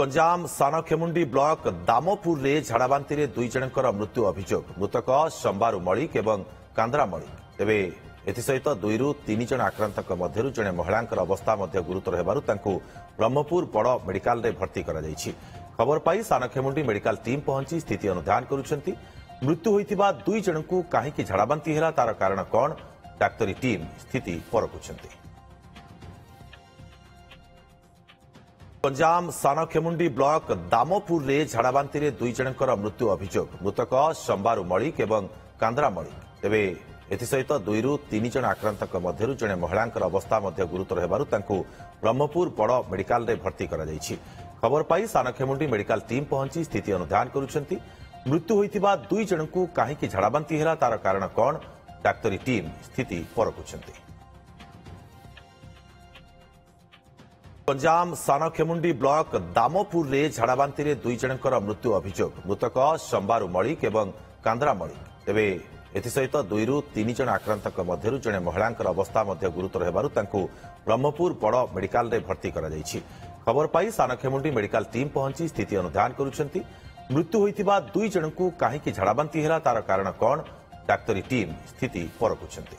Ganjam सानखेमुंडी block दामपुर रे झाड़ाबांति रे दुई जनकर मृत्यु अभियोग मृतक संबारू मलिक एवं कांद्रा मलिक तेबे एसहित दुईरु तीन जन आक्रांतक मध्यरु जने महिलांकर अवस्था मध्य गुरुतर हेबारु तांकु ब्रह्मपुर बड़ मेडिकल रे भर्ती करा जायछि। खबर पाई सानखेमुंडी मेडिकल टीम पहुंची स्थिति अनुधान करुछंती। मृत्यु होइतिबा दुई जनकु काहेकि झाड़ाबांति हेला तार कारण कोन डाक्तरी टीम स्थिति परखुछंती। गंजाम सानखेमुंडी ब्लॉक दामपुर रे झाड़ाबांति रे दुई जनकर मृत्यु अभियोग मृतक संबारू मलिक एवं कांद्रा मलिक तेबे एसहित दुईरु तीन जन आक्रांतक मध्यरु जने महिलांकर अवस्था मध्य गुरुतर हेबारु तांकु ब्रह्मपुर बड़ मेडिकल रे भर्ती करा जायछि। खबर पाई सानखेमुंडी मेडिकल टीम पहुंची स्थिति अनुधान करुछंती। मृत्यु होइतिबा दुई जनकु काहेकि झाड़ाबांति हेला तार कारण कोन डाक्तरी टीम स्थिति परखुछंती। गंजाम सानखेमुंडी ब्लॉक दामपुर रे झाड़ाबांति रे दुई जनकर मृत्यु अभियोग मृतक संबारू मलिक एवं कांद्रा मलिक तेबे एसहित दुईरु तीन जन आक्रांतक मध्यरु जने महिलांकर अवस्था मध्य गुरुतर हेबारु तांकु ब्रह्मपुर बड़ मेडिकल रे भर्ती करा जायछि। खबर पाई सानखेमुंडी मेडिकल टीम पहुंची स्थिति अनुधान करुछंती। मृत्यु होइतिबा दुई जनकु काहेकि झाड़ाबांति हेला तार कारण कोन डाक्तरी टीम स्थिति परखुछंती।